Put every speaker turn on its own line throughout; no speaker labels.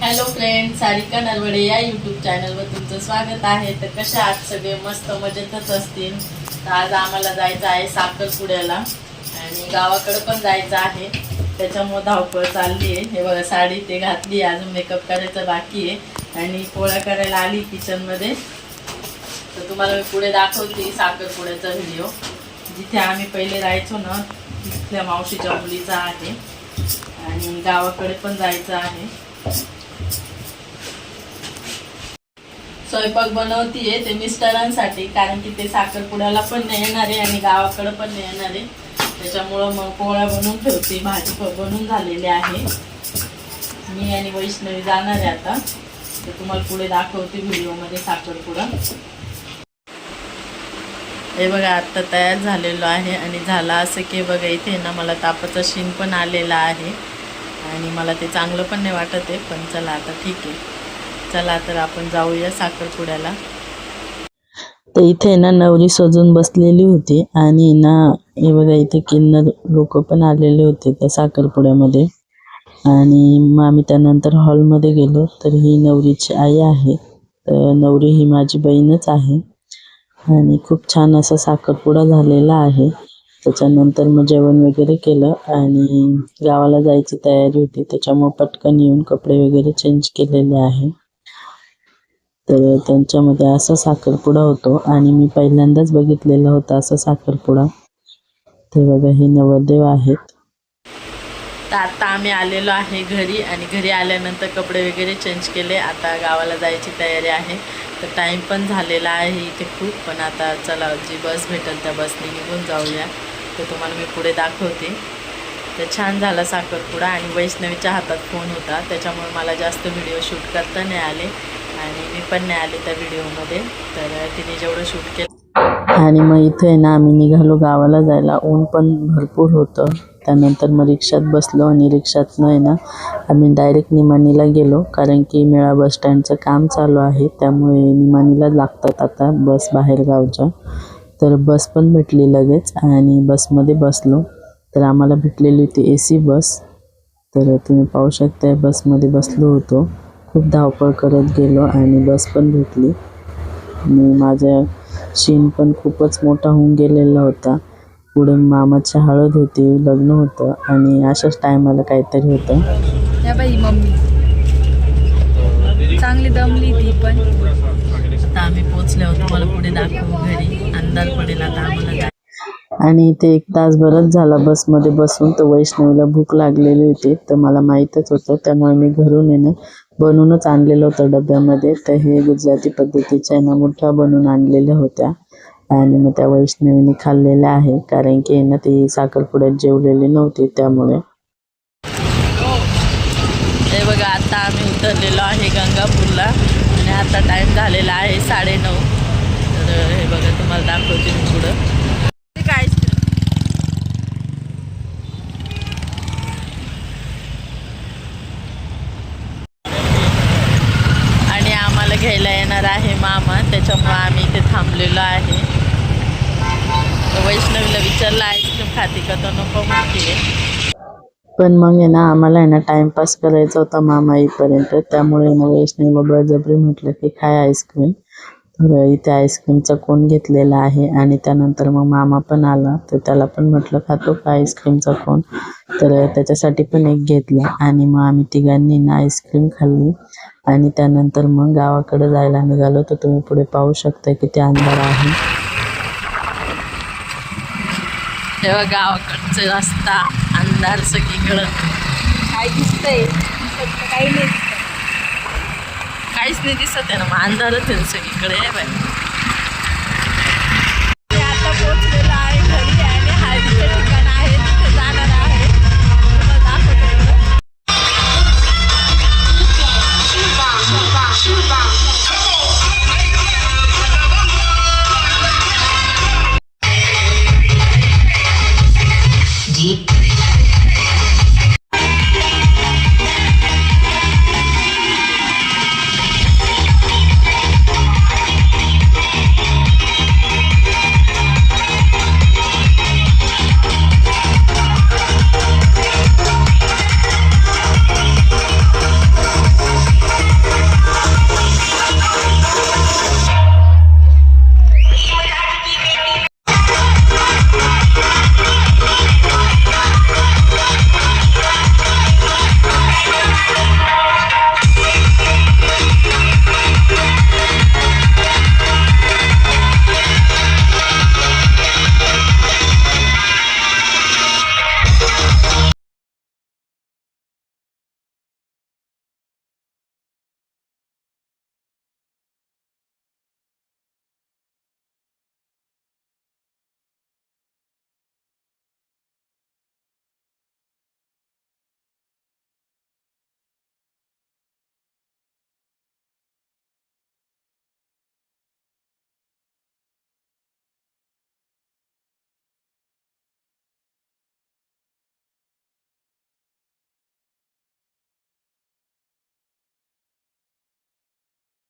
Hello friend, Sarika Narwade या YouTube चॅनलवर तुमचं स्वागत आहे। तर कशा आहात सगळे? मस्त मजेतच असतील। तर आज आम्हाला जायचं आहे साखरपुड्याला आणि गावाकडे पण जायचं आहे, त्याच्यामुळे धावपळ चालली आहे। हे बघा, साडी ते घातली, अजून मेकअप करायचं बाकी आहे आणि पोळ्या करायला आली किचनमध्ये। तर तुम्हाला मी पुढे दाखवते साखरपुड्याचा व्हिडिओ। जिथे आम्ही पहिले राहायचो ना, तिथल्या मावशीच्या मुलीचा आहे आणि गावाकडे पण जायचं आहे। स्वयंपाक बनवतीये ते मिस्टरांसाठी, कारण की ते साखरपुड्याला पण नाही येणार आहे आणि गावाकडे पण नाही येणार आहे, त्याच्यामुळं मग पोळ्या बनवून ठेवते। भाजी बनवून झालेली आहे। मी आणि वैष्णवी जाणार आहे आता, तर तुम्हाला पुढे दाखवते व्हिडिओमध्ये साखरपुडा। हे बघा, आता तयार झालेलो आहे आणि झाला असं की बघा, इथे ना मला तापाचा शीन पण आलेला आहे आणि मला ते चांगलं पण नाही वाटत आहे, पण चला आता ठीक आहे। चला तर आपण जाऊया साखरपुड्याला। तर इथे ना नवरी सजून बसलेली होती आणि ना हे बघा, इथे किन्नर लोक पण आलेले होते त्या साखरपुड्यामध्ये। आणि मग आम्ही त्यानंतर हॉलमध्ये गेलो, तर ही नवरीची आई आहे। तर नवरी ही माझी बहीणच आहे आणि खूप छान असा साखरपुडा झालेला आहे। त्याच्यानंतर मग जेवण वगैरे केलं आणि गावाला जायची तयारी होती, त्याच्यामुळे पटकन येऊन कपडे वगैरे चेंज केलेले आहे। तर त्यांच्यामध्ये असा साखरपुडा होतो आणि मी पहिल्यांदाच बघितलेला होता असा साखरपुडा। ते बघा, हे नवरदेव आहेत। तर आता आम्ही आलेलो आहे घरी आणि घरी आल्यानंतर कपडे वगैरे चेंज केले। आता गावाला जायची तयारी आहे। तर टाईम पण झालेला आहे इथे खूप, पण आता चला जी बस भेटेल त्या बसने निघून जाऊया। तर तुम्हाला मी पुढे दाखवते। तर छान झाला साखरपुडा आणि वैष्णवीच्या हातात फोन होता, त्याच्यामुळे मला जास्त व्हिडिओ शूट करता नाही आले आणि मी पण नाही आले त्या व्हिडिओमध्ये। तर तिने जेवढं शूट केलं आणि मग इथे ना आम्ही निघालो गावाला जायला। ऊन पण भरपूर होतं। त्यानंतर मग रिक्षात बसलो आणि रिक्षातनं आहे ना आम्ही डायरेक्ट निमाणीला गेलो, कारण की मेळा बस स्टँडचं काम चालू आहे, त्यामुळे निमाणीला लागतात आता बस बाहेर गावच्या। तर बस पण भेटली लगेच आणि बसमध्ये बसलो। तर आम्हाला भेटलेली होती AC बस। तर तुम्ही पाहू शकता, बसमध्ये बसलो होतो। खूप धावपळ करत गेलो आणि बस पण भेटली आणि माझा शीन पण खूपच मोठा होऊन गेलेला होता। पुढे मामाची हळद होती, लग्न होतं आणि अशाच टायमाला काहीतरी होतं।
या बाई, मम्मी चांगली दमली ती पण।
आता आम्ही पोचल्यावर तुम्हाला पुढे दाखवू घरी। अंधार पडेल आता आम्हाला। आणि ते 1 तास बरंच झाला बसमध्ये बसून। तर वैष्णवीला भूक लागलेली होती, तर मला माहीतच होतं, त्यामुळे मी घरून आहे ना बनवूनच आणलेलं होतं डब्यामध्ये। तर हे गुजराती पद्धतीच्या ना मुठ्या बनवून आणलेल्या होत्या आणि मग त्या वैष्णवीने खाल्लेल्या आहे, कारण की ना ती साखरपुड्यात जेवलेली नव्हती त्यामुळे। हे बघा, आता आम्ही उतरलेलो आहे गंगापूरला आणि आता टाईम झालेला आहे 9:30। तर हे बघा, तुम्हाला दाखवते मी पुढं काय। आणि आम्हाला घ्यायला येणार आहे मामा, त्याच्यामुळे आम्ही इथे थांबलेलो आहे। वैष्णवीला विचारलं आईस्क्रीम खाते का, तर नको म्हणते। पण मग आहे ना आम्हाला आहे ना टाइमपास करायचा होता मामा येईपर्यंत, त्यामुळे मग वैष्णवीला बळजबरी म्हटलं की खाय आईस्क्रीम। तर इथे आईस्क्रीमचा कोन घेतलेला आहे आणि त्यानंतर मग मामा पण आला, तर त्याला पण म्हटलं खातो का आईस्क्रीमचा कोन, तर त्याच्यासाठी पण एक घेतला आणि मग आम्ही तिघांनी ना आईस्क्रीम खाल्ली आणि त्यानंतर मग गावाकडे जायला निघालो। तर तुम्ही पुढे पाहू शकता किती अंधार आहे। तेव्हा गावाकडचे रस्ता, अंधार सगळीकडं।
काय दिसतंय? काही नाही दिसत।
काहीच नाही दिसत आहे ना, मग अंधारच आहे सगळीकडे।
आता पोहोचलेलं आहे घरी आणि हळदीचं ठिकाण आहे, तिथे जाणार आहे। तुम्हाला दाखवते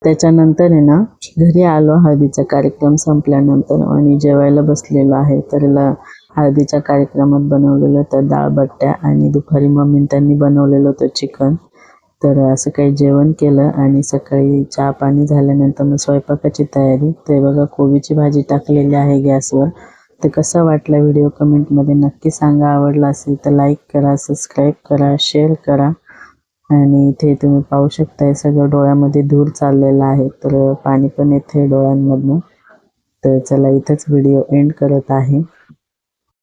त्याच्यानंतर आहे ना घरी आलो हळदीचा कार्यक्रम संपल्यानंतर आणि जेवायला बसलेलो आहे. तर हळदीच्या कार्यक्रमात बनवलेलं तर डाळबट्ट्या आणि दुपारी मम्मीने त्यांनी बनवलेलं होतं चिकन. तर असं काही जेवण केलं आणि सकाळी चहा पाणी झाल्यानंतर मग स्वयंपाकाची तयारी. ते बघा कोबीची भाजी टाकलेली आहे गॅसवर. तर कसा वाटला व्हिडिओ कमेंटमध्ये नक्की सांगा. आवडला असेल तर लाईक करा, सबस्क्राईब करा, शेअर करा. आणि इथे तुम्ही पाहू शकताय सगळं डोळ्यामध्ये धूर चाललेला आहे. तर पाणी पण येते डोळ्यांमधनं. तर चला इथंच व्हिडिओ एंड करत आहे.